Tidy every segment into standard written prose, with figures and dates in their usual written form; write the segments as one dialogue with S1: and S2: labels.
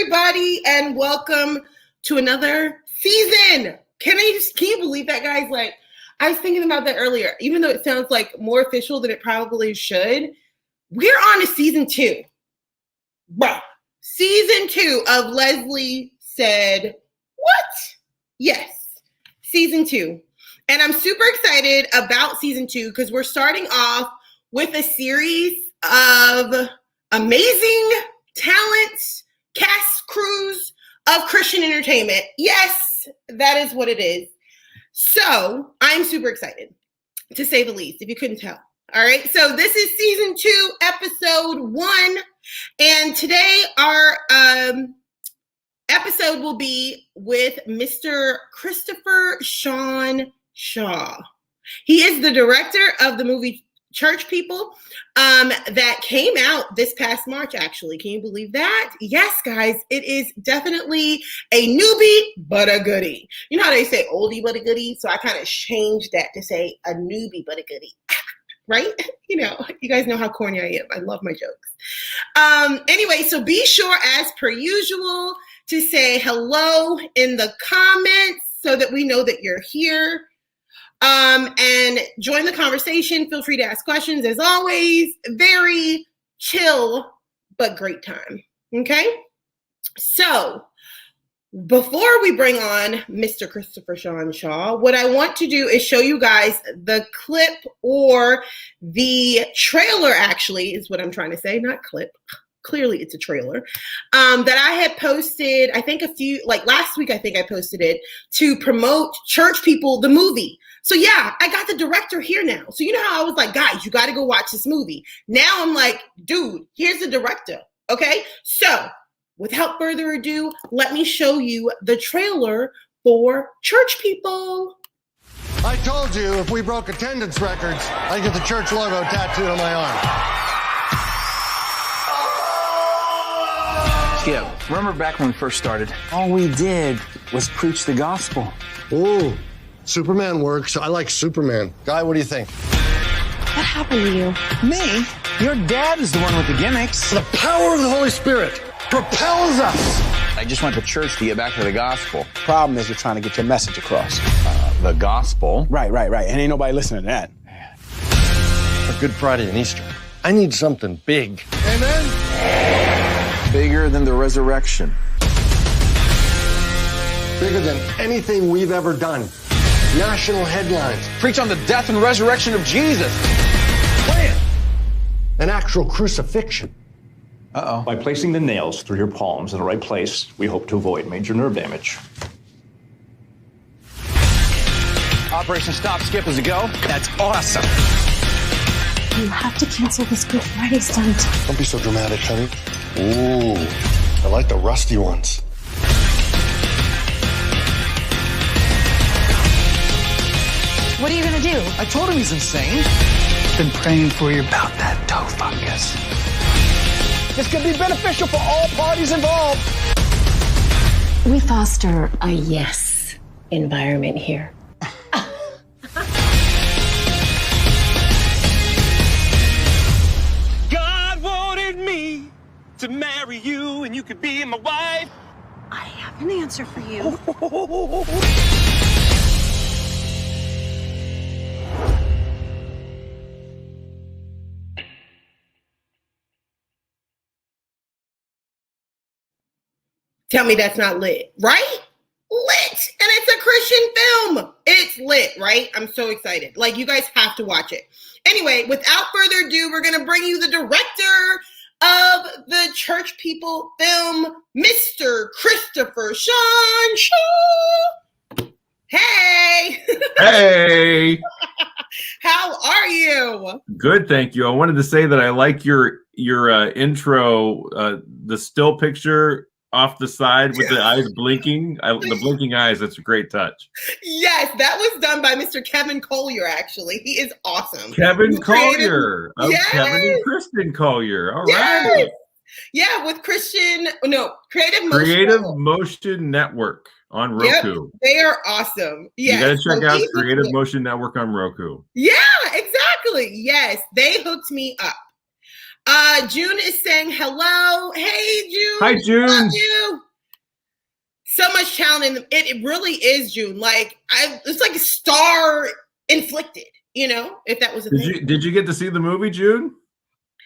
S1: everybody, and welcome to another season. Can you believe that, guys? Like, I was thinking about that earlier. Even though it sounds like more official than it probably should, we're on to season 2. Bruh. Season 2 of Leslie Said What? Yes, season 2. And I'm super excited about season 2 because we're starting off with a series of amazing talents, cast crews of Christian entertainment. Yes, that is what it is. So I'm super excited, to say the least, if you couldn't tell. All right, so this is season 2, episode 1. And today our episode will be with Mr. Christopher Shawn Shaw. He is the director of the movie Church People that came out this past March, actually. Can you believe that? Yes, guys, it is definitely a newbie, but a goodie. You know how they say oldie, but a goodie? So I kind of changed that to say a newbie, but a goodie. Right? You know, you guys know how corny I am. I love my jokes. Anyway, so be sure, as per usual, to say hello in the comments so that we know that you're here. And join the conversation. Feel free to ask questions. As always, very chill, but great time. Okay? So, before we bring on Mr. Christopher Shawn Shaw, what I want to do is show you guys the clip, or the trailer, actually, is what I'm trying to say, not clip. Clearly it's a trailer that I had posted, I think last week, I think I posted it to promote Church People, the movie. So yeah, I got the director here now. So you know how I was like, guys, you got to go watch this movie. Now I'm like, dude, here's the director. Okay. So without further ado, let me show you the trailer for Church People.
S2: I told you if we broke attendance records, I'd get the church logo tattooed on my arm.
S3: Yeah, remember back when we first started? All we did was preach the gospel.
S2: Ooh, Superman works. I like Superman. Guy, what do you think?
S4: What happened to you?
S3: Me? Your dad is the one with the gimmicks.
S2: The power of the Holy Spirit propels us.
S3: I just went to church to get back to the gospel.
S5: Problem is you're trying to get your message across.
S3: The gospel?
S5: Right. And ain't nobody listening to that.
S2: For Good Friday and Easter, I need something big. Amen?
S3: Bigger than the resurrection.
S2: Bigger than anything we've ever done. National headlines.
S3: Preach on the death and resurrection of Jesus.
S2: Plan. An actual crucifixion.
S3: Uh-oh.
S6: By placing the nails through your palms in the right place, we hope to avoid major nerve damage.
S3: Operation Stop Skip is a go. That's awesome.
S4: You have to cancel this Good Friday stunt.
S2: Don't be so dramatic, honey. Ooh, I like the rusty ones.
S4: What are you gonna do?
S3: I told him he's insane.
S5: Been praying for you about that toe fungus.
S3: This could be beneficial for all parties involved.
S4: We foster a yes environment here.
S7: God wanted me to marry you and you could be my wife.
S4: I have an answer for you.
S1: Tell me that's not lit, right? Lit. And it's a Christian film. It's lit, right? I'm so excited. Like, you guys have to watch it. Anyway, without further ado, we're going to bring you the director of the Church People film, Mr. Christopher Shawn Shaw. Hey.
S8: Hey.
S1: How are you?
S8: Good, thank you. I wanted to say that I like your intro, the still picture off the side with the eyes blinking. The blinking eyes, that's a great touch.
S1: Yes, that was done by Mr. Kevin Collier, actually. He is awesome.
S8: Kevin Collier.
S1: Yes.
S8: Kevin and Kristen Collier. All
S1: Yes.
S8: right.
S1: Yeah, with Creative
S8: Motion Network on Roku.
S1: Yep, they are awesome. Yes.
S8: You got to check out Creative Motion Network on Roku.
S1: Yeah, exactly. Yes, they hooked me up. June is saying hello. Hey, June.
S8: Hi, June.
S1: Love you. So much talent in them. It really is, June. Like it's like star inflicted. You know, if that was a thing.
S8: Did you get to see the movie, June?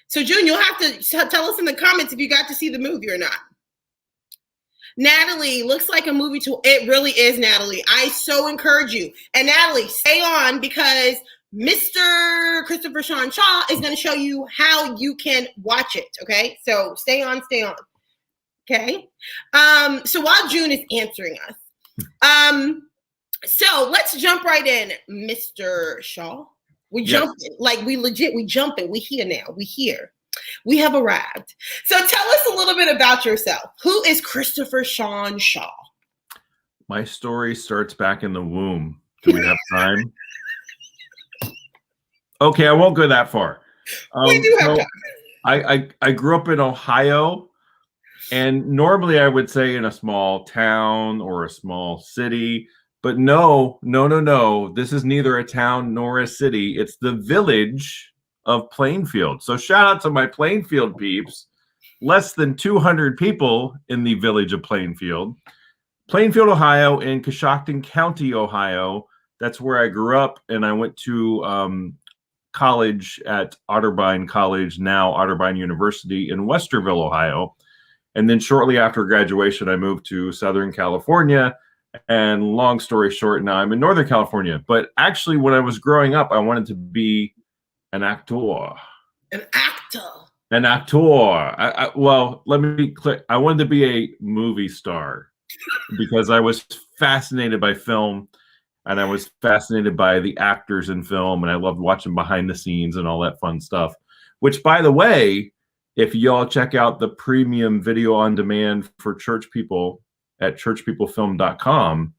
S1: So, June, you'll have to tell us in the comments if you got to see the movie or not. Natalie, looks like a movie to. It really is, Natalie. I so encourage you. And Natalie, stay on because Mr. Christopher Shawn Shaw is going to show you how you can watch it. Okay, so stay on. Okay. So while June is answering us, so let's jump right in, Mr. Shaw. We jumping, like we jumping. We here now. We here. We have arrived. So tell us a little bit about yourself. Who is Christopher Shawn Shaw?
S8: My story starts back in the womb. Do we have time? Okay, I won't go that far.
S1: We do have time.
S8: I grew up in Ohio, and normally I would say in a small town or a small city, but no. This is neither a town nor a city. It's the village of Plainfield. So shout out to my Plainfield peeps. Less than 200 people in the village of Plainfield. Plainfield, Ohio, in Coshocton County, Ohio. That's where I grew up, and I went to college at Otterbein College, now Otterbein University in Westerville, Ohio. And then shortly after graduation, I moved to Southern California. And long story short, now I'm in Northern California. But actually, when I was growing up, I wanted to be an actor. An actor. Well, let me be clear. I wanted to be a movie star because I was fascinated by film and I was fascinated by the actors in film, and I loved watching behind the scenes and all that fun stuff. Which, by the way, if y'all check out the premium video on demand for church people at churchpeoplefilm.com,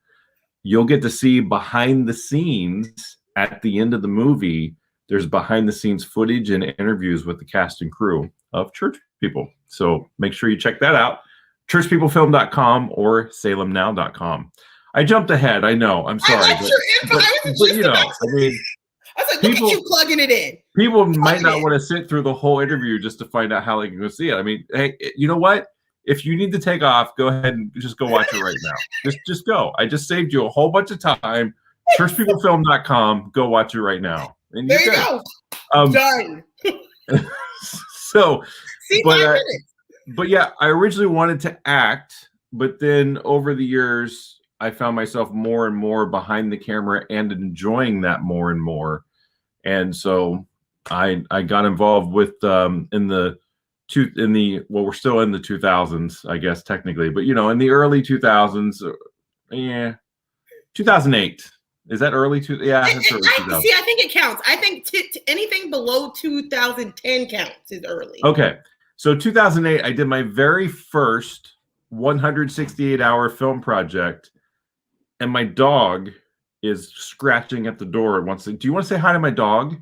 S8: you'll get to see behind the scenes at the end of the movie. There's behind the scenes footage and interviews with the cast and crew of Church People. So make sure you check that out. churchpeoplefilm.com or salemnow.com. I jumped ahead. I know. I'm sorry.
S1: I was
S8: you know, I mean,
S1: I was like, look at you plugging it in.
S8: People might not want to sit through the whole interview just to find out how they can go see it. I mean, hey, you know what? If you need to take off, go ahead and just go watch it right now. Just go. I just saved you a whole bunch of time. churchpeoplefilm.com. Go watch it right now. And
S1: there you go. Done.
S8: So,
S1: see, 5 minutes.
S8: But yeah, I originally wanted to act, but then over the years, I found myself more and more behind the camera and enjoying that more and more. And so I got involved with well, we're still in the 2000s, I guess technically, but in the early 2000s, 2008. Is that early? Yeah, that's early 2000s.
S1: See, I think it counts. I think anything below 2010 counts is early.
S8: Okay, so 2008, I did my very first 168-hour film project, and my dog is scratching at the door. Do you want to say hi to my dog?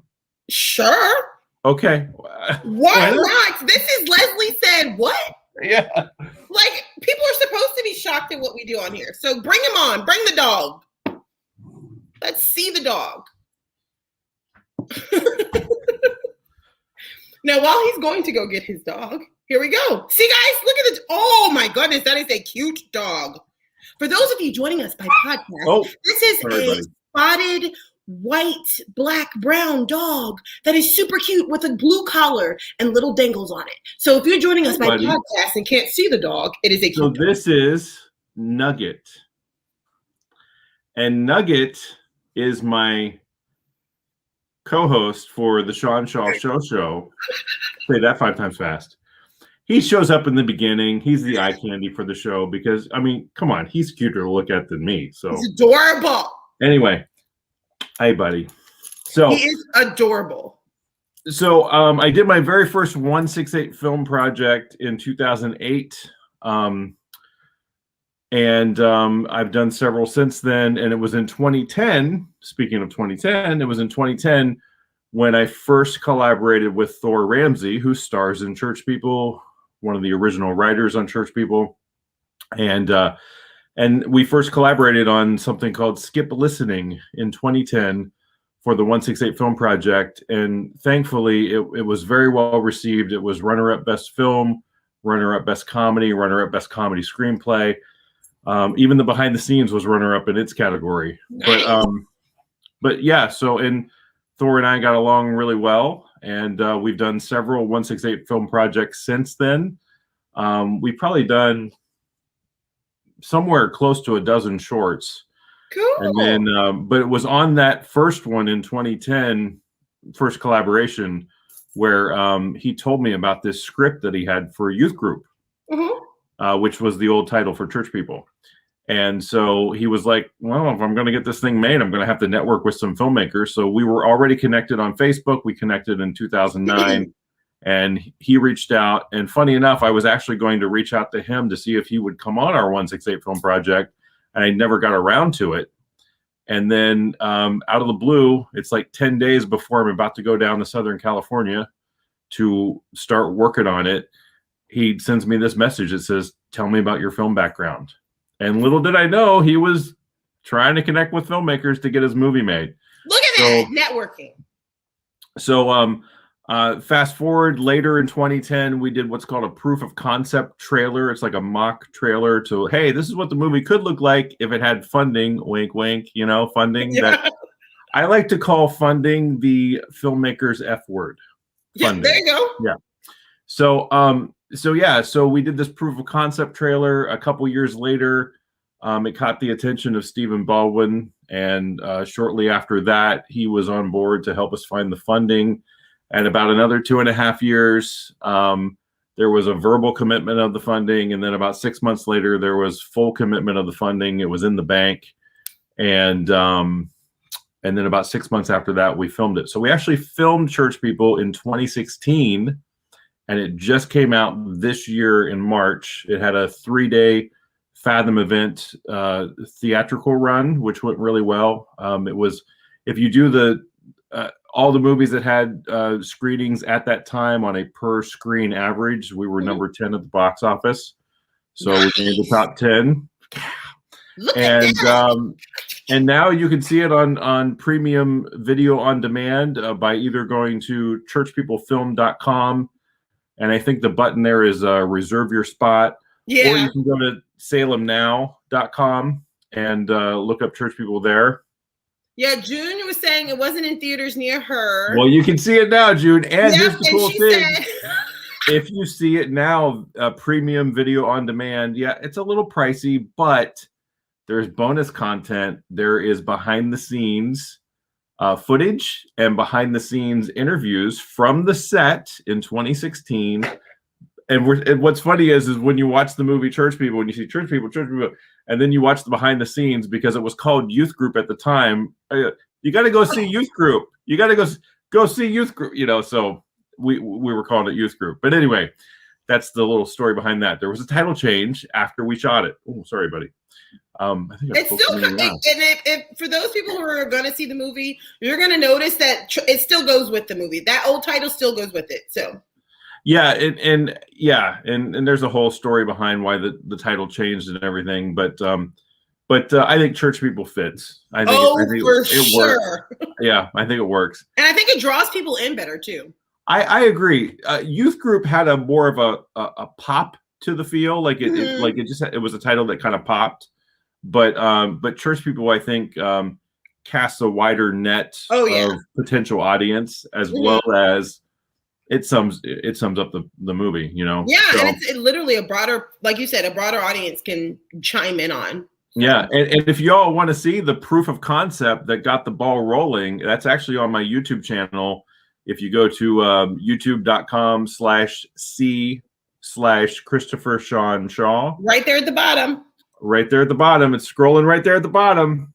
S1: Sure.
S8: Okay.
S1: Why not? This is Leslie said what?
S8: Yeah.
S1: Like, people are supposed to be shocked at what we do on here. So bring him on. Bring the dog. Let's see the dog. Now, while he's going to go get his dog, here we go. See, guys, look at this. Oh, my goodness. That is a cute dog. For those of you joining us by podcast, this is a spotted white, black, brown dog that is super cute with a blue collar and little dangles on it. So if you're joining us by podcast and can't see the dog, it is a cute dog.
S8: This is Nugget. And Nugget is my co-host for the Shawn Shaw Show. Say that 5 times fast. He shows up in the beginning. He's the eye candy for the show because, I mean, come on, he's cuter to look at than me. So
S1: he's adorable.
S8: Anyway, hey, buddy. So
S1: he is adorable.
S8: So I did my very first 168 film project in 2008. And I've done several since then. And it was in 2010, speaking of 2010, it was in 2010 when I first collaborated with Thor Ramsey, who stars in Church People, one of the original writers on Church People. And we first collaborated on something called Skip Listening in 2010 for the 168 Film Project, and thankfully it was very well received. It was runner-up best film, runner-up best comedy, runner-up best comedy screenplay. Even the behind the scenes was runner-up in its category.
S1: Nice.
S8: But yeah, so and Thor and I got along really well, and we've done several 168 Film Projects since then. We've probably done somewhere close to a dozen shorts.
S1: Cool.
S8: And then, but it was on that first one in 2010, first collaboration, where he told me about this script that he had for a youth group, which was the old title for Church People. And so he was like, well, if I'm going to get this thing made, I'm going to have to network with some filmmakers. So we were already connected on Facebook. We connected in 2009. And he reached out. And funny enough, I was actually going to reach out to him to see if he would come on our 168 Film Project. And I never got around to it. And then out of the blue, it's like 10 days before I'm about to go down to Southern California to start working on it, he sends me this message that says, tell me about your film background. And little did I know he was trying to connect with filmmakers to get his movie made.
S1: Look at that, networking.
S8: So fast forward later in 2010, we did what's called a proof of concept trailer. It's like a mock trailer to, hey, this is what the movie could look like if it had funding, wink, wink, funding.
S1: Yeah.
S8: That I like to call funding the filmmaker's F word.
S1: Funding. Yeah, there you go.
S8: Yeah. So we did this proof of concept trailer. A couple years later, it caught the attention of Stephen Baldwin. And shortly after that, he was on board to help us find the funding. And about another 2.5 years, there was a verbal commitment of the funding. And then about 6 months later, there was full commitment of the funding. It was in the bank. And then about 6 months after that, we filmed it. So we actually filmed Church People in 2016. And it just came out this year in March. It had a 3-day Fathom event theatrical run, which went really well. It was, if you do all the movies that had screenings at that time on a per screen average, we were number 10 at the box office. So we made the top 10. And now you can see it on premium video on demand by either going to churchpeoplefilm.com. And I think the button there is reserve your spot.
S1: Yeah.
S8: Or you can go to salemnow.com and look up Church People there.
S1: Yeah, June was saying it wasn't in theaters near her.
S8: Well, you can see it now, June. And here's the cool thing.
S1: Said...
S8: if you see it now, premium video on demand, yeah, it's a little pricey, but there's bonus content. There is behind the scenes footage and behind the scenes interviews from the set in 2016. And what's funny is when you watch the movie Church People, when you see Church People, and then you watch the behind the scenes, because it was called Youth Group at the time. You got to go see Youth Group. You got to go see Youth Group. So we were calling it Youth Group. But anyway, that's the little story behind that. There was a title change after we shot it. Oh, sorry, buddy. I think it's still,
S1: if for those people who are going to see the movie, you're going to notice that it still goes with the movie. That old title still goes with it. So.
S8: Yeah, and there's a whole story behind why the title changed and everything, but I think Church People fits. I think it works. Yeah, I think it works, and
S1: I think it draws people in better too.
S8: I agree. Youth Group had a more of a pop to the feel, like it was a title that kind of popped, but Church People, I think, casts a wider net of potential audience, as well as it sums up the movie, Yeah,
S1: so, and it's literally a broader, like you said, a broader audience can chime in on.
S8: Yeah, and if y'all want to see the proof of concept that got the ball rolling, that's actually on my YouTube channel. If you go to youtube.com/C/Christopher Shawn Shaw.
S1: Right there at the bottom.
S8: Right there at the bottom. It's scrolling right there at the bottom.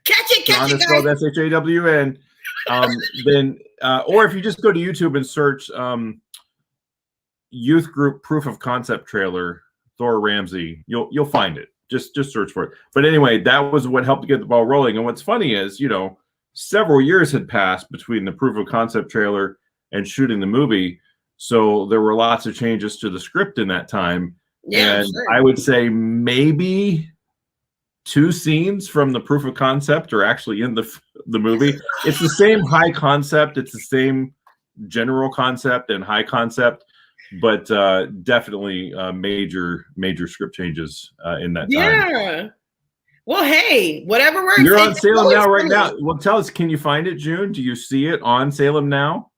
S1: Catch it, guys.
S8: Spelled SHAWN. Then or if you just go to YouTube and search Youth Group Proof of Concept trailer, Thor Ramsey, you'll find it. Just search for it. But anyway, that was what helped get the ball rolling. And what's funny is, several years had passed between the Proof of Concept trailer and shooting the movie. So there were lots of changes to the script in that time. Yeah, and sure. I would say maybe 2 scenes from the proof of concept are actually in the movie. It's the same high concept. It's the same general concept and high concept, but definitely major script changes in that time.
S1: Yeah. Well, hey, whatever works.
S8: You're on Salem Now right now. Well, tell us, can you find it, June? Do you see it on Salem Now?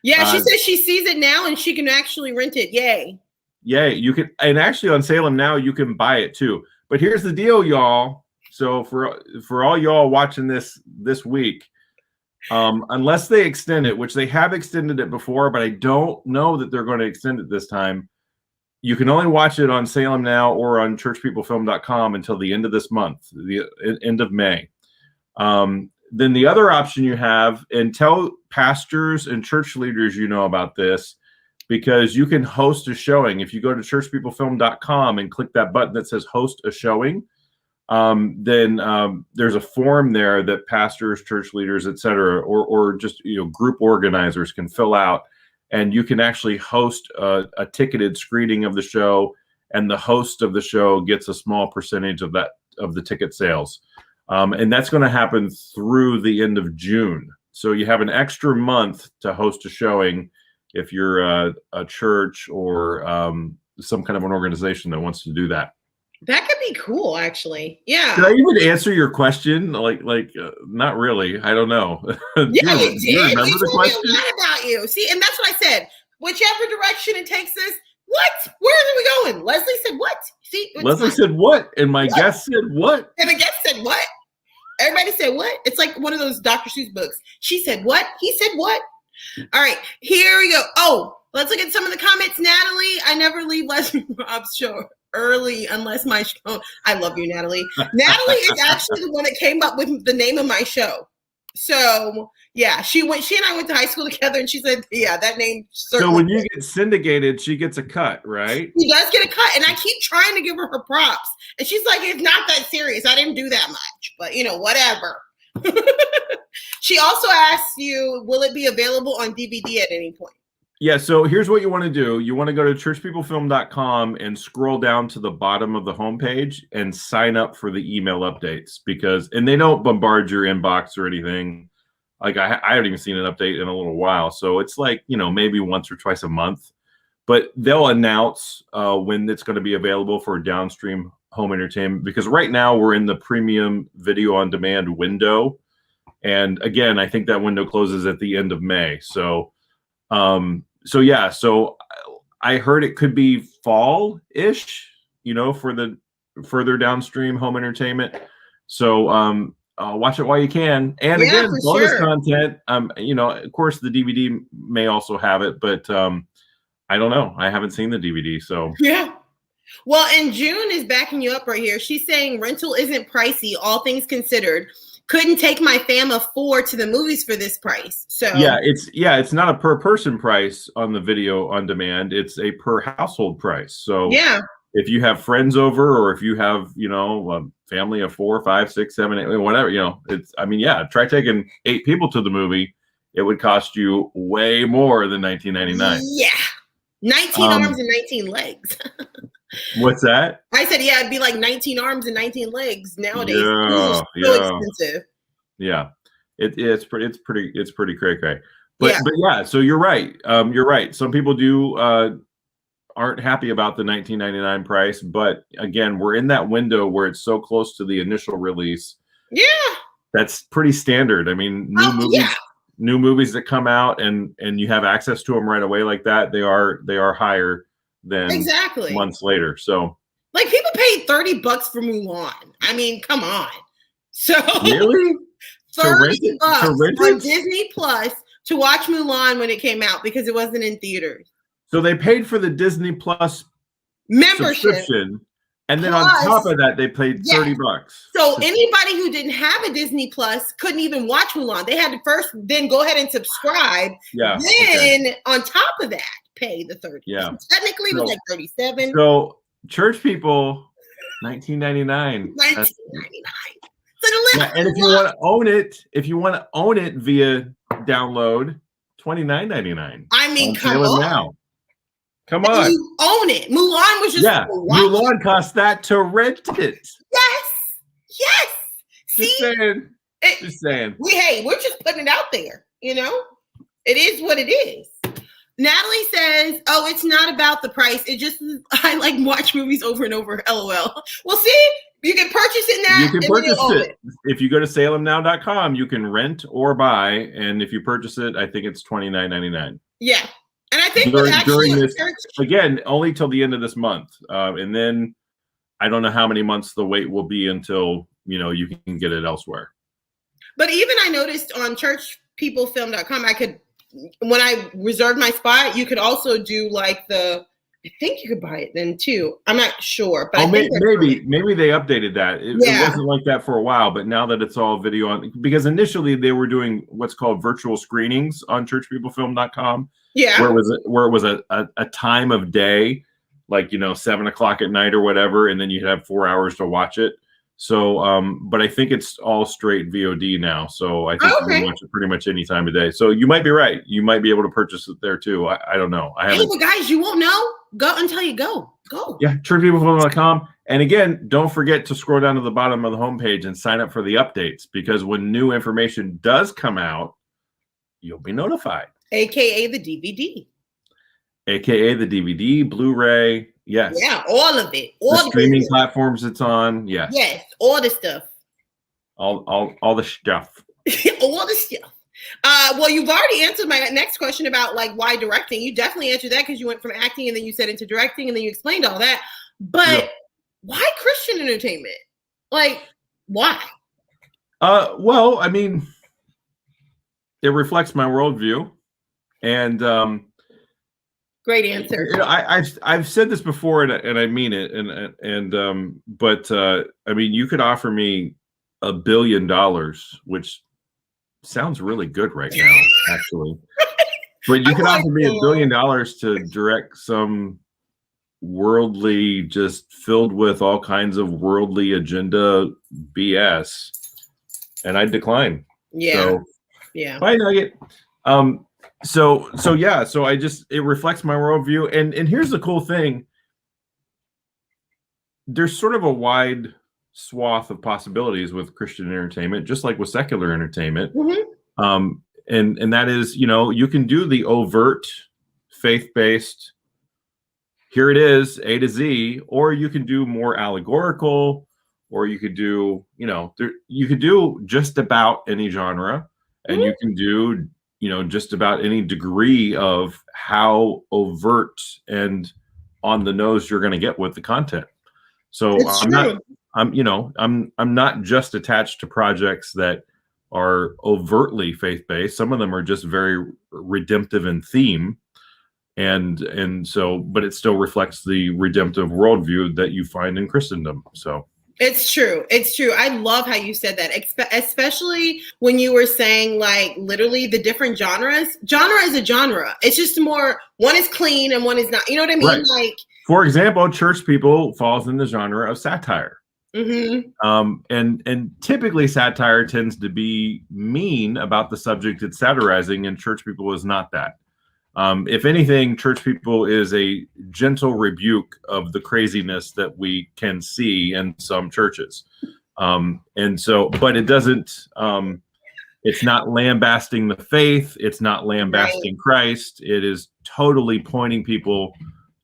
S1: Yeah, she says she sees it now and she can actually rent it. Yay.
S8: Yay. You can, and actually on Salem Now, you can buy it too. But here's the deal, y'all. So for all y'all watching this week, unless they extend it, which they have extended it before, but I don't know that they're going to extend it this time. You can only watch it on Salem Now or on churchpeoplefilm.com until the end of this month, the end of May. Then the other option you have, and tell pastors and church leaders you know about this, because you can host a showing. If you go to churchpeoplefilm.com and click that button that says host a showing, then there's a form there that pastors, church leaders, etc., or just group organizers can fill out. And you can actually host a ticketed screening of the show, and the host of the show gets a small percentage of the ticket sales. And that's going to happen through the end of June. So you have an extra month to host a showing if you're a church or some kind of an organization that wants to do that.
S1: That could be cool, actually. Yeah.
S8: Did I even answer your question? Like, not really. I don't know.
S1: Yeah, you did.
S8: You remember the question?
S1: Me a lot about you. See, and that's what I said. Whichever direction it takes us, what? Where are we going? Leslie said what? See,
S8: Leslie said what? And my guest said what?
S1: And the guest said what? Everybody said what? It's like one of those Dr. Seuss books. She said what? He said what? All right, here we go. Oh, let's look at some of the comments. Natalie, I never leave Leslie Rob's show early unless my show. I love you, Natalie. Natalie is actually the one that came up with the name of my show. So yeah, she and I went to high school together, and she said, yeah, that name.
S8: So when you get syndicated, she gets a cut, right?
S1: She does get a cut, and I keep trying to give her props, and she's like, it's not that serious. I didn't do that much, but whatever. She also asked you, will it be available on DVD at any point?
S8: Yeah, so here's what you want to do. You want to go to churchpeoplefilm.com and scroll down to the bottom of the homepage and sign up for the email updates, and they don't bombard your inbox or anything. Like I haven't even seen an update in a little while. So it's like, maybe once or twice a month, but they'll announce when it's going to be available for downstream home entertainment, because right now we're in the premium video on demand window. And again, I think that window closes at the end of May. So I heard it could be fall-ish, for the further downstream home entertainment. So watch it while you can. And again, bonus content. Of course, the DVD may also have it, but I don't know. I haven't seen the DVD, so
S1: yeah. Well, and June is backing you up right here. She's saying rental isn't pricey, all things considered. Couldn't take my fam of 4 to the movies for this price. So it's not a per person price on the video on demand. It's a per household price. So yeah,
S8: if you have friends over, or if you have a family of 4, 5, 6, 7, 8, whatever, try taking 8 people to the movie. It would cost you way more than $19.99.
S1: Yeah, 19 arms and 19 legs.
S8: What's that?
S1: I said, yeah, it'd be like 19 arms and 19 legs nowadays.
S8: Yeah,
S1: so expensive.
S8: Yeah, it's pretty cray. But yeah, so you're right. You're right. Some people aren't happy about the $19.99 price, but again, we're in that window where it's so close to the initial release.
S1: Yeah,
S8: that's pretty standard. I mean, new movies that come out and you have access to them right away like that, they are higher than months later. So
S1: like people paid $30 for Mulan. I mean, come on. So
S8: really
S1: $30 on Disney Plus to watch Mulan when it came out because it wasn't in theaters.
S8: So they paid for the Disney Plus
S1: membership,
S8: and then on top of that, they paid $30.
S1: So anybody who didn't have a Disney Plus couldn't even watch Mulan. They had to first then go ahead and subscribe.
S8: Yeah.
S1: Then on top of that, pay the $30.
S8: Yeah.
S1: So technically, it was like $37.
S8: So church people, $19.99.
S1: $19.99.
S8: Yeah, and if you want to own it via download, $29.99.
S1: I mean, come on.
S8: Now. Come on.
S1: You own it. Mulan was just
S8: Mulan cost that to rent it.
S1: Yes.
S8: Just
S1: See,
S8: saying. Just saying.
S1: we're just putting it out there. You know, it is what it is. Natalie says, "Oh, it's not about the price. It just I like watch movies over and over. LOL." Well, see, you can purchase it now.
S8: You can purchase it. If you go to salemnow.com, you can rent or buy, and if you purchase it, I think it's $29.99.
S1: Yeah, and I think
S8: during this again only till the end of this month, and then I don't know how many months the wait will be until you can get it elsewhere.
S1: But even I noticed on churchpeoplefilm.com, I could, when I reserved my spot, you could also do like I think you could buy it then too. I'm not sure, but
S8: maybe they updated that. It wasn't like that for a while, but now that it's all video on, because initially they were doing what's called virtual screenings on churchpeoplefilm.com.
S1: Yeah,
S8: where it was a time of day, like 7 o'clock at night or whatever, and then you'd have 4 hours to watch it. So, but I think it's all straight VOD now. So I think you can watch it pretty much any time of day. So you might be right. You might be able to purchase it there too. I don't know.
S1: Hey, but guys, you won't know. Go until you go. Go.
S8: Yeah, churchpeoplefilm.com. And again, don't forget to scroll down to the bottom of the homepage and sign up for the updates, because when new information does come out, you'll be notified. AKA
S1: the DVD.
S8: AKA the DVD, Blu-ray. Yes.
S1: Yeah, all of it.
S8: All the streaming platforms it's on. Yes.
S1: Yes, all the stuff.
S8: All the stuff.
S1: All the stuff. Well, you've already answered my next question about like why directing. You definitely answered that because you went from acting and then you said into directing and then you explained all that. But why Christian entertainment? Like, why?
S8: Well, I mean, it reflects my worldview, and
S1: great answer.
S8: I've said this before, and I mean it, but I mean, you could offer me $1 billion, which sounds really good right now, actually. But you could offer me $1 billion to direct some worldly, just filled with all kinds of worldly agenda BS, and I'd decline.
S1: Yeah.
S8: So,
S1: yeah.
S8: Bye, Nugget. So it reflects my worldview. And here's the cool thing. There's sort of a wide swath of possibilities with Christian entertainment, just like with secular entertainment.
S1: Mm-hmm.
S8: And that is, you can do the overt faith-based, here it is, A to Z, or you can do more allegorical, or you could do, you could do just about any genre, and you can do just about any degree of how overt and on the nose you're going to get with the content. So I'm not just attached to projects that are overtly faith-based. Some of them are just very redemptive in theme. And so, but it still reflects the redemptive worldview that you find in Christendom. So
S1: it's true. It's true. I love how you said that, especially when you were saying like literally the different genres. Genre is a genre. It's just more, one is clean and one is not. You know what I mean?
S8: Right.
S1: Like,
S8: for example, Church People falls in the genre of satire.
S1: Mm-hmm.
S8: And typically satire tends to be mean about the subject it's satirizing, and Church People is not that. If anything, Church People is a gentle rebuke of the craziness that we can see in some churches. And so, but it doesn't, it's not lambasting the faith. It's not lambasting Christ. It is totally pointing people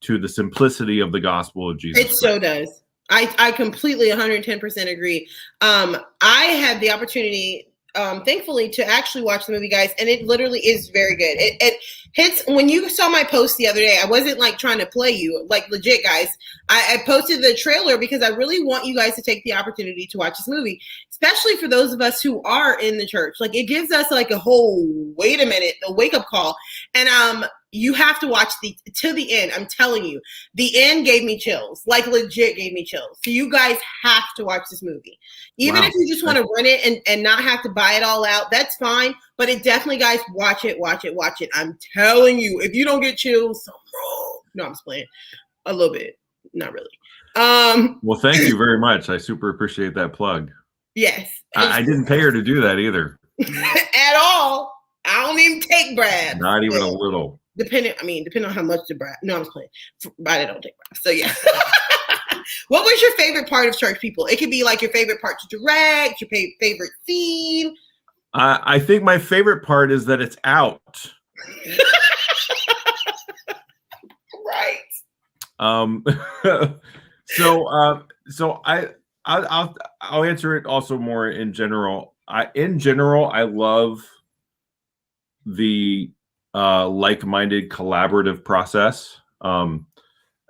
S8: to the simplicity of the gospel of Jesus Christ.
S1: So does. I completely 110% agree. I had the opportunity, thankfully, to actually watch the movie, guys, and it literally is very good. It hits, when you saw my post the other day, I wasn't like trying to play you, like legit, guys. I posted the trailer because I really want you guys to take the opportunity to watch this movie, especially for those of us who are in the church. Like, it gives us like a whole, wait a minute, a wake-up call. And you have to watch to the end. I'm telling you, the end gave me chills, like legit gave me chills. So you guys have to watch this movie. Even if you just want to rent it and not have to buy it all out, that's fine. But it definitely, guys, watch it. I'm telling you, if you don't get chills, no, I'm just playing a little bit. Not really.
S8: Well, thank you very much. I super appreciate that plug.
S1: Yes.
S8: I didn't pay her to do that either.
S1: At all. I don't even take bribes.
S8: Not even a little.
S1: Depending on how much the bribe. No, I'm just playing. But I don't take bribes. So yeah. What was your favorite part of Church People? It could be like your favorite part to direct, your favorite scene.
S8: I think my favorite part is that it's out.
S1: Right.
S8: So I'll answer it also more in general. I love the like-minded collaborative process. And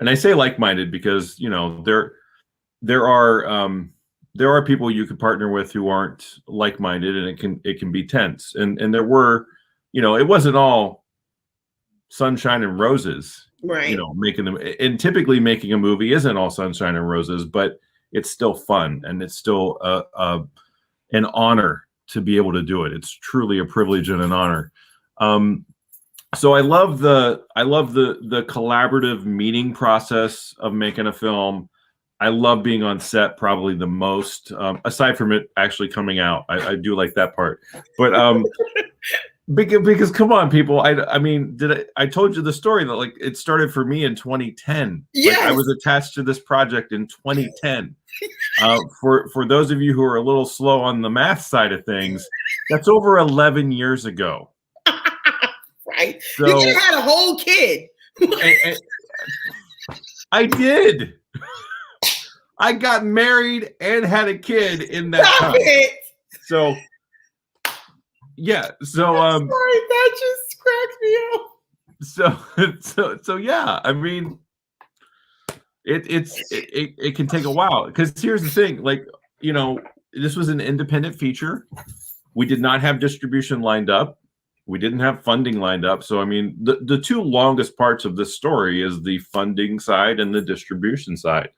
S8: I say like-minded because, you know, there are people you could partner with who aren't like-minded, and it can be tense. And there were, you know, it wasn't all sunshine and roses,
S1: right?
S8: You know, and typically making a movie isn't all sunshine and roses, but it's still fun, and it's still an honor to be able to do it. It's truly a privilege and an honor. So I love the collaborative meeting process of making a film. I love being on set probably the most, aside from it actually coming out. I do like that part, but because come on, people. I mean, I told you the story that like it started for me in 2010.
S1: Yes.
S8: Like, I was attached to this project in 2010. For those of you who are a little slow on the math side of things, that's over 11 years ago.
S1: Right.
S8: So,
S1: you could have had a whole kid.
S8: and I did. I got married and had a kid in that time. So yeah. So
S1: sorry, that just cracked me up.
S8: So yeah. I mean, it can take a while, because here's the thing. Like, you know, this was an independent feature. We did not have distribution lined up. We didn't have funding lined up. So, I mean, the two longest parts of this story is the funding side and the distribution side.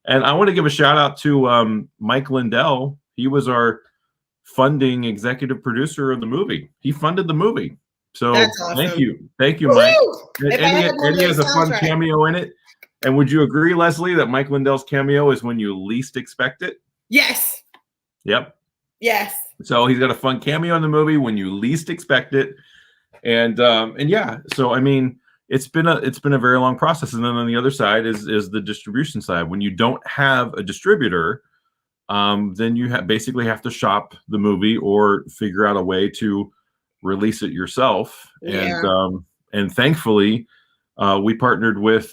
S8: And I want to give a shout out to Mike Lindell. He was our funding executive producer of the movie. He funded the movie. So
S1: that's awesome.
S8: Thank you, Mike. And he has a fun cameo in it. And would you agree, Leslie, that Mike Lindell's cameo is when you least expect it?
S1: Yes.
S8: Yep.
S1: Yes.
S8: So he's got a fun cameo in the movie when you least expect it, and yeah. So I mean, it's been a very long process. And then on the other side is the distribution side. When you don't have a distributor, then you basically have to shop the movie or figure out a way to release it yourself.
S1: Yeah.
S8: And thankfully, we partnered with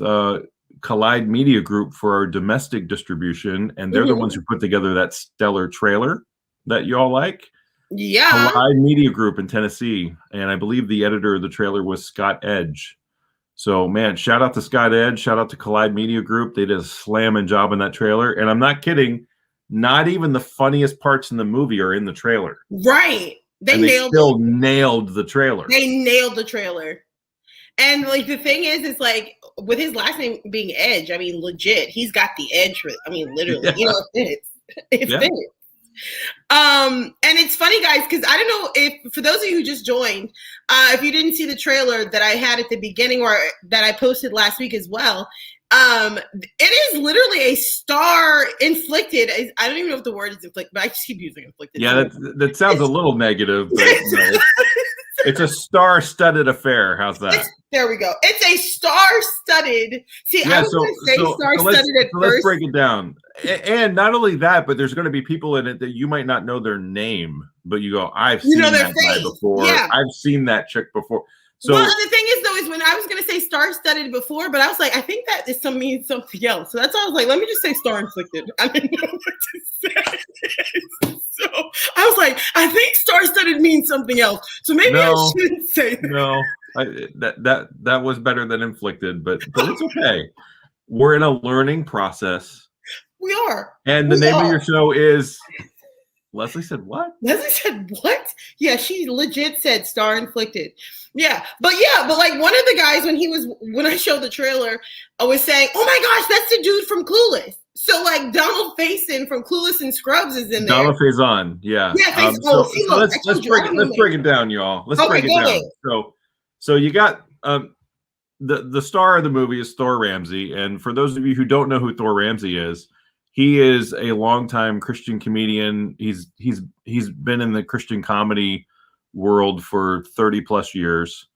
S8: Collide Media Group for our domestic distribution, and they're the ones who put together that stellar trailer that you all like.
S1: Yeah.
S8: Collide Media Group in Tennessee. And I believe the editor of the trailer was Scott Edge. So, man, shout out to Scott Edge. Shout out to Collide Media Group. They did a slamming job in that trailer. And I'm not kidding. Not even the funniest parts in the movie are in the trailer.
S1: Right. They nailed
S8: the trailer.
S1: They nailed the trailer. And like the thing is like with his last name being Edge, I mean, legit, he's got the edge for it. I mean, literally, you know, it fits. And it's funny, guys, because I don't know if for those of you who just joined, if you didn't see the trailer that I had at the beginning or that I posted last week as well, it is literally a star inflicted. I don't even know if the word is inflicted, but I just keep using inflicted.
S8: Yeah, that sounds a little negative, but no, it's a star-studded affair. How's that?
S1: There we go. It's a star-studded. See, yeah, I was going to say star-studded at first.
S8: Let's break it down. And not only that, but there's going to be people in it that you might not know their name, but you go, I've seen that guy before. Yeah. I've seen that chick before. So,
S1: well, the thing is, though, is when I was going to say star-studded before, but I was like, I think that is means something else. So that's why I was like, let me just say star-inflicted. I didn't know what to say. So I was like, I think star-studded means something else. So maybe I shouldn't say that.
S8: No, that was better than inflicted, but it's okay. We're in a learning process.
S1: We are.
S8: And the name of your show is... Leslie said what?
S1: Leslie said what? Yeah, she legit said star inflicted. Yeah, but like one of the guys when I showed the trailer, I was saying, "Oh my gosh, that's the dude from Clueless." So like Donald Faison from Clueless and Scrubs is in there.
S8: Donald Faison, yeah.
S1: Yeah.
S8: Let's break it down, y'all. Let's break it down. So you got the star of the movie is Thor Ramsey, and for those of you who don't know who Thor Ramsey is. He is a longtime Christian comedian. He's been in the Christian comedy world for 30 plus years.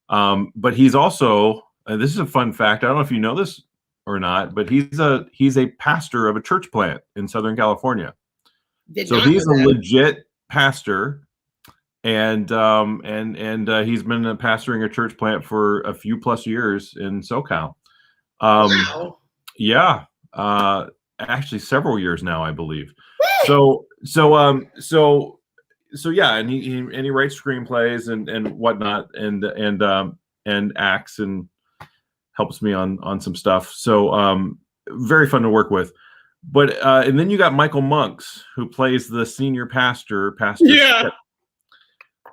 S8: But he's also, this is a fun fact. I don't know if you know this or not, but he's a pastor of a church plant in Southern California. So he's a legit pastor, and he's been pastoring a church plant for a few plus years in SoCal.
S1: Wow.
S8: Yeah, actually several years now, I believe. So yeah, and he writes screenplays and whatnot, and acts and helps me on some stuff. So very fun to work with. But and then you got Michael Monks, who plays the senior pastor.
S1: Yeah.
S8: Skip.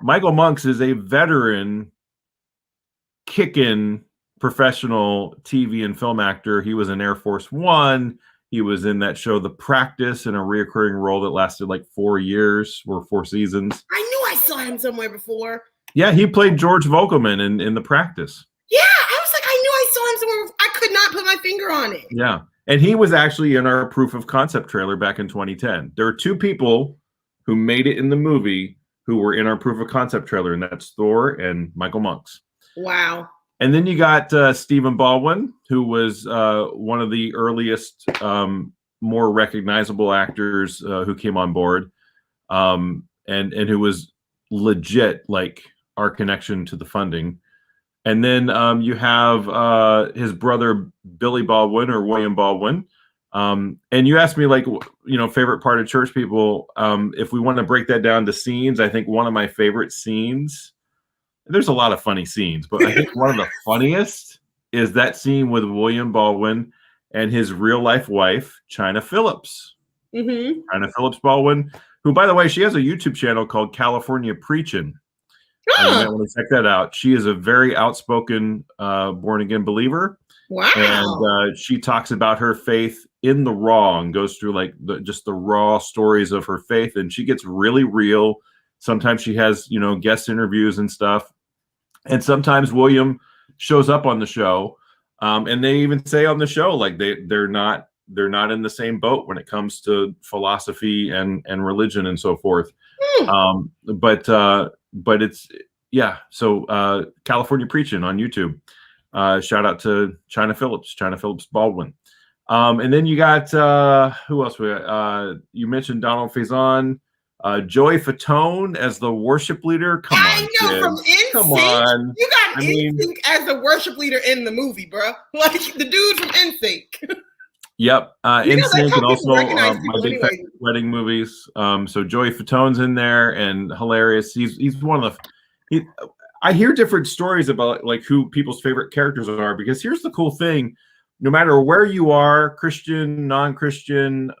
S8: Michael Monks is a veteran, kicking professional TV and film actor. He was in Air Force One. He was in that show The Practice in a reoccurring role that lasted like 4 years or 4 seasons.
S1: I knew I saw him somewhere before.
S8: Yeah, he played George Vogelman in The Practice.
S1: Yeah, I was like, I knew I saw him somewhere before. I could not put my finger on it.
S8: Yeah, and he was actually in our proof of concept trailer back in 2010. There are 2 people who made it in the movie who were in our proof of concept trailer, and that's Thor and Michael Monks.
S1: Wow.
S8: And then you got Stephen Baldwin, who was one of the earliest, more recognizable actors who came on board, and who was legit like our connection to the funding. And then you have his brother Billy Baldwin or William Baldwin. And you asked me, like, favorite part of Church People. If we want to break that down to scenes, I think one of my favorite scenes. There's a lot of funny scenes, but I think one of the funniest is that scene with William Baldwin and his real life wife, China Phillips.
S1: Mm-hmm.
S8: China Phillips Baldwin, who, by the way, she has a YouTube channel called California Preachin'. You might want to check that out. She is a very outspoken born again believer.
S1: Wow.
S8: And she talks about her faith in the raw and goes through like just the raw stories of her faith. And she gets really real. Sometimes she has, guest interviews and stuff. And sometimes William shows up on the show, and they even say on the show like they're not in the same boat when it comes to philosophy and religion and so forth. But it's So California Preaching on YouTube. Shout out to China Phillips Baldwin. And then you got who else? You mentioned Donald Faison. Joey Fatone as the worship leader. Come on,
S1: know, from NSYNC.
S8: Come on.
S1: You got NSYNC as the worship leader in the movie, bro. Like the dude from NSYNC.
S8: Yep. NSYNC and also My Big Fat
S1: anyway.
S8: Wedding Movies. So Joey Fatone's in there and hilarious. He's one of the. I hear different stories about like who people's favorite characters are, because here's the cool thing: no matter where you are, Christian, non-Christian,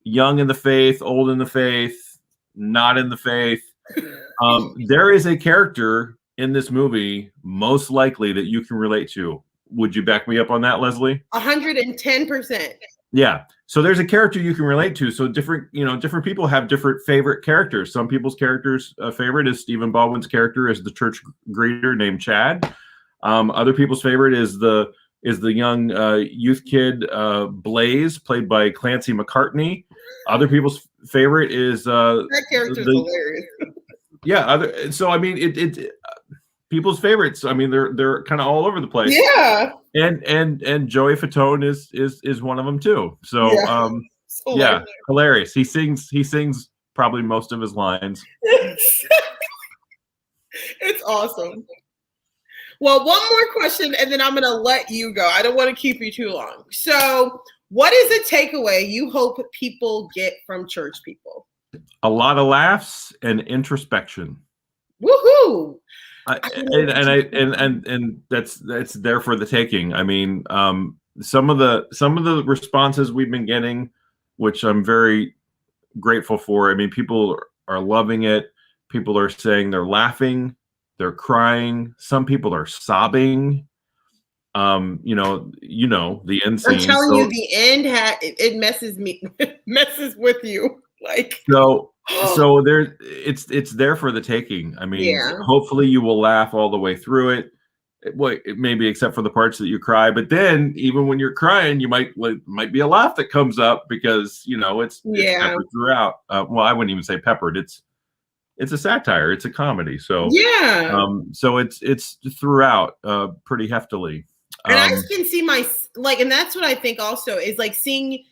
S8: young in the faith, old in the faith, not in the faith, there is a character in this movie most likely that you can relate to. Would you back me up on that, Leslie?
S1: 110%.
S8: Yeah. So there's a character you can relate to. So different people have different favorite characters. Some people's characters favorite is Stephen Baldwin's character as the church greeter named Chad. Other people's favorite is the young youth kid Blaze, played by Clancy McCartney. Other people's favorite is
S1: that character's hilarious.
S8: Yeah. So I mean, it people's favorites. I mean, they're kind of all over the place.
S1: Yeah.
S8: And Joey Fatone is one of them too. So
S1: yeah,
S8: hilarious. He sings probably most of his lines.
S1: It's awesome. Well, one more question, and then I'm going to let you go. I don't want to keep you too long. So, what is a takeaway you hope people get from Church People?
S8: A lot of laughs and introspection.
S1: Woohoo!
S8: And that's there for the taking. I mean, some of the responses we've been getting, which I'm very grateful for. I mean, people are loving it. People are saying they're laughing, they're crying. Some people are sobbing. The end scene.
S1: I'm telling you, the end it messes with you. Like
S8: so there it's there for the taking. I mean, hopefully you will laugh all the way through it. Maybe except for the parts that you cry, but then even when you're crying, you might be a laugh that comes up because it's peppered throughout. Well, I wouldn't even say peppered. It's a satire. It's a comedy. So so it's throughout pretty heftily.
S1: And I can see like, and that's what I think also is like seeing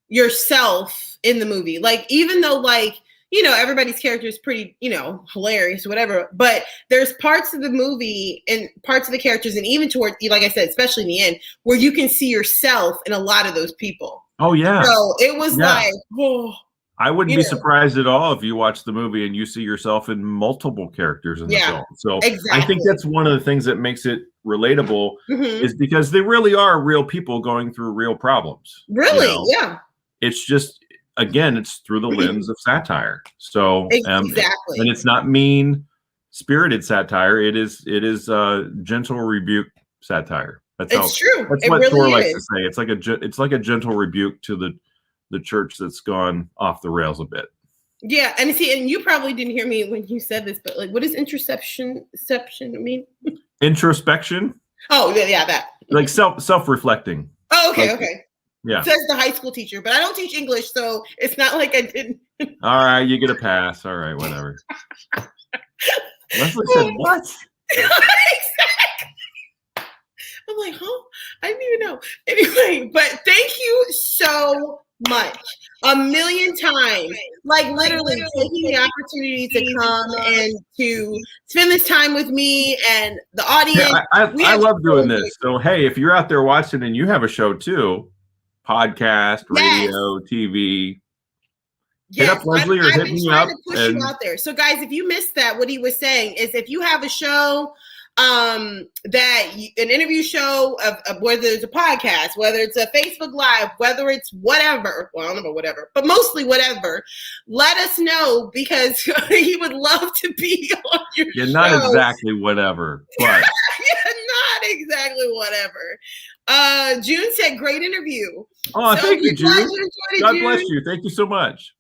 S1: yourself in the movie. Like, even though like, you know, everybody's character is pretty, you know, hilarious or whatever, but there's parts of the movie and parts of the characters, and even towards, like I said, especially in the end, where you can see yourself in a lot of those people.
S8: Oh yeah.
S1: So it was like, oh,
S8: I wouldn't be surprised at all if you watch the movie and you see yourself in multiple characters in the film. So I think that's one of the things that makes it relatable is because they really are real people going through real problems.
S1: Really?
S8: You know?
S1: Yeah.
S8: It's just, again, it's through the lens of satire. So
S1: exactly.
S8: and it's not mean spirited satire. It is gentle rebuke satire. That's
S1: true.
S8: That's
S1: it
S8: what
S1: really
S8: Thor
S1: is.
S8: likes to say. It's like a gentle rebuke to the church that's gone off the rails a bit.
S1: Yeah, and see, and you probably didn't hear me when you said this, but like, what does introspection mean?
S8: Introspection?
S1: Oh, yeah, that.
S8: Like self-reflecting.
S1: Oh, okay,
S8: like,
S1: okay.
S8: Yeah.
S1: Says the high school teacher, but I don't teach English, so it's not like I didn't.
S8: All right, you get a pass. All right, whatever. Leslie said, what?
S1: Exactly. I'm like, huh? I didn't even know. Anyway, but thank you so much. A million times. Like literally taking the opportunity to come and to spend this time with me and the audience.
S8: Yeah, I love doing this. So, hey, if you're out there watching and you have a show too, podcast, radio, TV, hit up Leslie or hit me up.
S1: To push you out there. So, guys, if you missed that, what he was saying is if you have a show, an interview show of whether it's a podcast, whether it's a Facebook Live, whether it's whatever, well, I don't know about whatever, but mostly whatever, let us know because he would love to be on your show.
S8: Not exactly whatever, but
S1: not exactly whatever. June said, great interview.
S8: Oh, so thank you, June. God bless you. Thank you so much.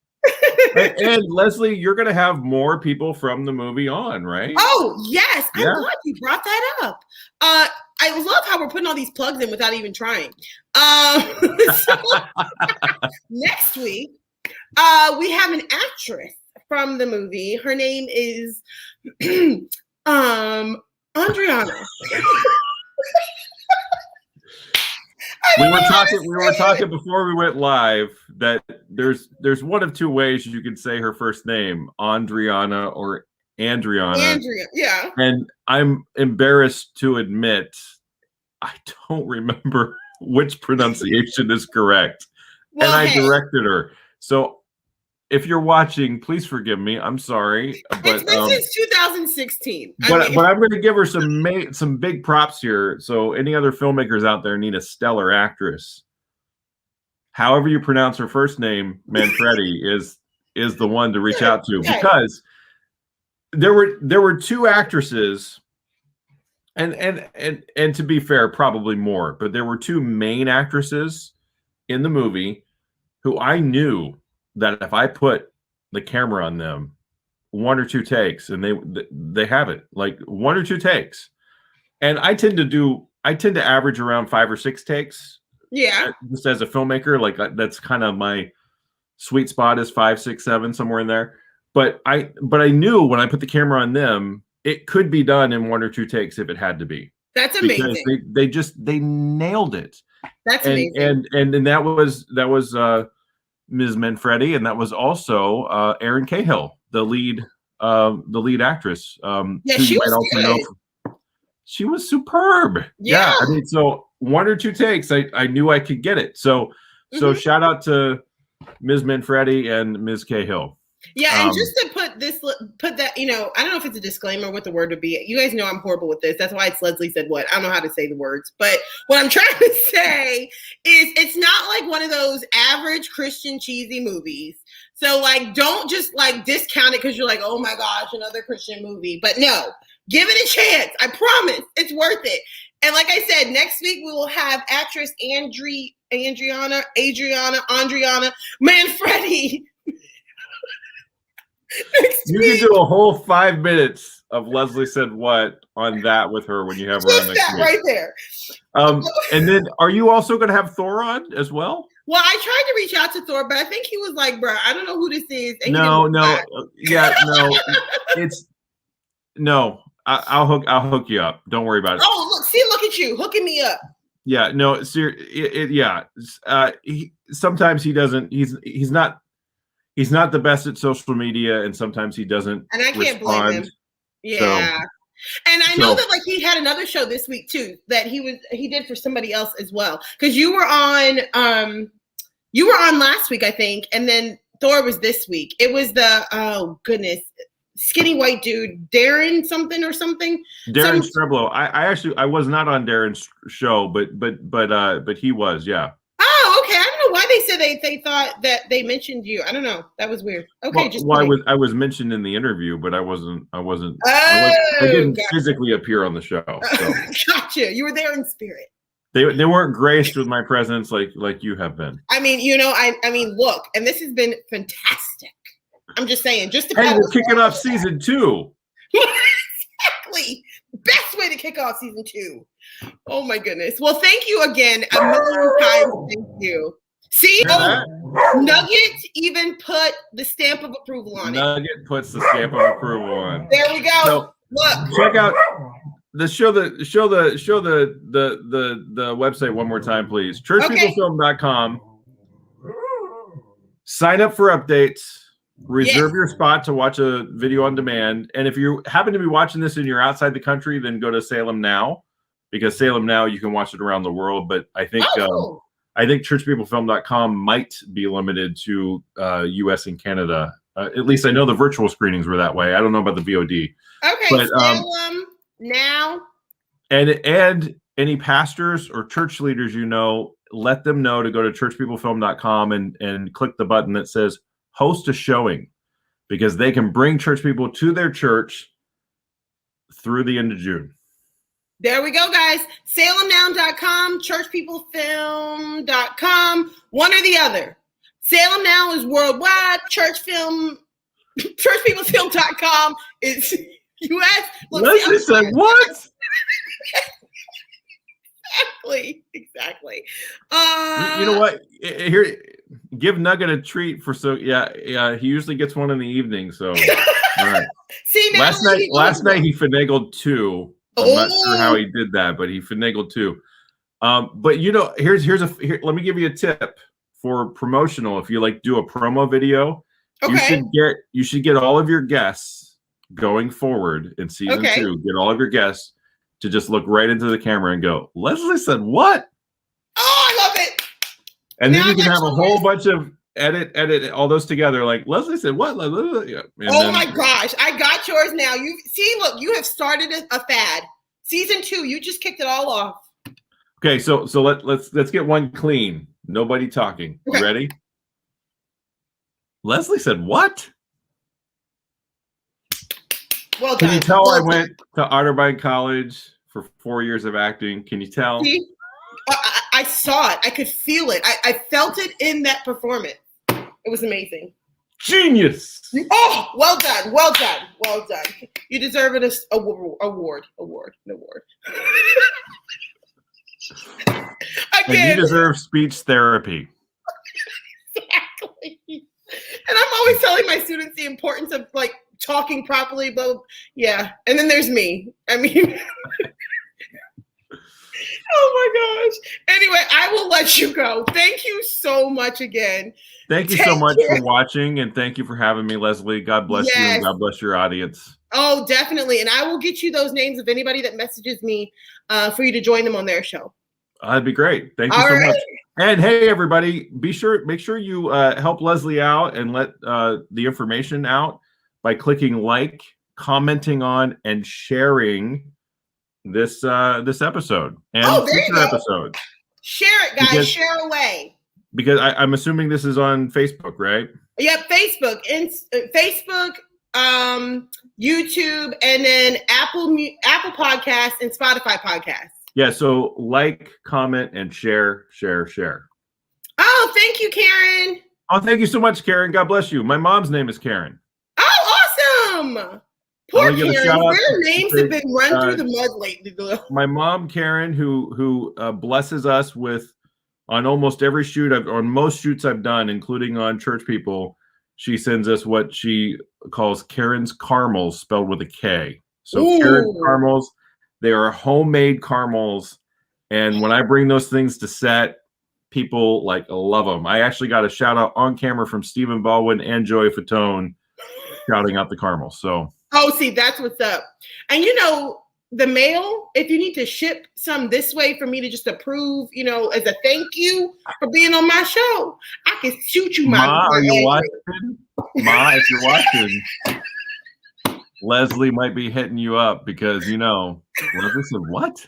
S8: and Leslie, you're going to have more people from the movie on, right?
S1: Oh, yes. Yeah. I'm glad you brought that up. I love how we're putting all these plugs in without even trying. So next week, we have an actress from the movie. Her name is Andriana.
S8: We were talking before we went live that there's one of two ways you can say her first name, Andriana or Andriana.
S1: Andrea, yeah.
S8: And I'm embarrassed to admit I don't remember which pronunciation is correct. Well, and I directed her. So if you're watching, please forgive me. I'm sorry. But,
S1: it's been since 2016.
S8: But I'm going to give her some big props here. So any other filmmakers out there need a stellar actress. However you pronounce her first name, Manfredi is the one to reach out to because there were two actresses, and to be fair, probably more, but there were two main actresses in the movie who I knew that if I put the camera on them, one or two takes, and they have it, like one or two takes. And I tend to average around 5 or 6 takes.
S1: Yeah.
S8: Just as a filmmaker, like that's kind of my sweet spot is 5, 6, 7, somewhere in there. But I knew when I put the camera on them, it could be done in 1 or 2 takes if it had to be.
S1: That's amazing.
S8: Because they nailed it.
S1: That's amazing.
S8: And that was Ms. Manfredi, and that was also Erin Cahill, the lead actress.
S1: She was good.
S8: She was superb. Yeah. I mean, so 1 or 2 takes, I knew I could get it. So shout out to Ms. Manfredi and Ms. Cahill.
S1: Yeah, and just to put that, you know, I don't know if it's a disclaimer, what the word would be. You guys know I'm horrible with this. That's why it's Leslie said what. I don't know how to say the words. But what I'm trying to say is it's not like one of those average Christian cheesy movies. So, like, don't just, like, discount it because you're like, oh, my gosh, another Christian movie. But no, give it a chance. I promise. It's worth it. And like I said, next week we will have actress Andriana Manfredi.
S8: You can do a whole 5 minutes of Leslie said what on that with her when you have her on next week.
S1: Right there.
S8: And then are you also going to have Thor on as well?
S1: Well, I tried to reach out to Thor, but I think he was like, bro, I don't know who this is. And
S8: no. I'll hook you up. Don't worry about it.
S1: Oh, look at you hooking me up.
S8: Yeah, no, sometimes he doesn't. He's not the best at social media, and sometimes he doesn't.
S1: And I can't blame him. Yeah.
S8: So,
S1: and I know that like he had another show this week too that he did for somebody else as well. Because you were on last week, I think, and then Thor was this week. It was the skinny white dude, Darren something.
S8: Darren Streblo. I was not on Darren's show, but he was, yeah.
S1: Oh, okay. I don't know why they said they thought that they mentioned you. I don't know. That was weird. Okay,
S8: I was mentioned in the interview, but I wasn't. I didn't physically appear on the show. So.
S1: Gotcha. You were there in spirit.
S8: They weren't graced with my presence like you have been.
S1: I mean, I mean, look, and this has been fantastic. I'm just saying, just to
S8: we're kicking off season 2.
S1: Exactly. Best way to kick off season 2. Oh my goodness. Well, thank you again a million times. Thank you. See, Nugget even put the stamp of approval on it.
S8: Nugget puts the stamp of approval on.
S1: There we go.
S8: So,
S1: look.
S8: Check out the show the website one more time, please. Churchpeoplefilm.com. Sign up for updates. Reserve your spot to watch a video on demand. And if you happen to be watching this and you're outside the country, then go to Salem Now, because Salem Now you can watch it around the world. But I think churchpeoplefilm.com might be limited to US and Canada. At least I know the virtual screenings were that way. I don't know about the VOD.
S1: Okay, but, Salem Now.
S8: And any pastors or church leaders let them know to go to churchpeoplefilm.com and click the button that says host a showing, because they can bring church people to their church through the end of June.
S1: There we go, guys. SalemNow.com, churchpeoplefilm.com, one or the other. Salem Now is worldwide. Churchpeoplefilm.com is US.
S8: Leslie said what?
S1: Exactly.
S8: You know what? Here, give Nugget a treat for he usually gets one in the evening. So all right.
S1: See,
S8: last night he finagled 2. I'm not sure how he did that, but he finagled 2. But here's let me give you a tip for promotional. If you do a promo video, you should get all of your guests going forward in season 2. Get all of your guests to just look right into the camera and go, Leslie said what?
S1: Oh, I love it.
S8: And then you can have a whole bunch of edit all those together. Like Leslie said what? Yeah.
S1: My gosh, I got yours now. You you have started a fad. Season 2, you just kicked it all off.
S8: Okay, so let's get one clean. Nobody talking. Okay. Ready? Leslie said what?
S1: Well done.
S8: Can you tell I went to Otterbein College for 4 years of acting? Can you tell?
S1: See? I saw it. I could feel it. I felt it in that performance. It was amazing.
S8: Genius.
S1: Oh, well done. Well done. Well done. You deserve an award.
S8: Again. And you deserve speech therapy.
S1: Exactly. And I'm always telling my students the importance of talking properly, but yeah. And then there's me. I mean, oh my gosh. Anyway, I will let you go. Thank you so much again.
S8: Thank you so much for watching, and thank you for having me, Leslie. God bless you, and God bless your audience.
S1: Oh, definitely. And I will get you those names of anybody that messages me for you to join them on their show.
S8: That'd be great. Thank you so much. And hey, everybody, make sure you help Leslie out and let the information out by clicking like, commenting on, and sharing this episode and future episodes.
S1: Share it, guys. Share away.
S8: Because I'm assuming this is on Facebook, right?
S1: Yep, Facebook, YouTube, and then Apple Podcasts and Spotify Podcasts.
S8: Yeah, so like, comment, and share.
S1: Oh, thank you, Karen.
S8: Oh, thank you so much, Karen. God bless you. My mom's name is Karen.
S1: Oh, awesome. Poor Karen. Their names have been run through the mud lately.
S8: My mom, Karen, who blesses us with, on almost every shoot, on most shoots I've done, including on Church People, she sends us what she calls Karen's caramels, spelled with a K. So Karen's caramels, they are homemade caramels And when I bring those things to set, people like love them. I actually got a shout out on camera from Stephen Baldwin and Joey Fatone shouting out the caramel. So,
S1: see, that's what's up. And the mail, if you need to ship some this way for me to just approve, as a thank you for being on my show, I can shoot you my.
S8: Ma, are you watching? Ma, if you're watching, Leslie might be hitting you up because Leslie said what?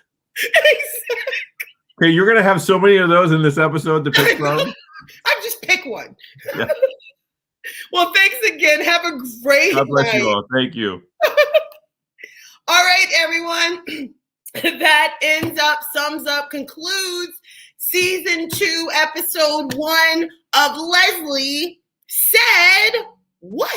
S8: Okay, you're gonna have so many of those in this episode to pick from.
S1: I just pick one.
S8: Yeah.
S1: Well, thanks again. Have a great
S8: God bless
S1: night.
S8: you all. Thank you.
S1: All right, everyone. That sums up, concludes season 2, episode 1 of Leslie Said What?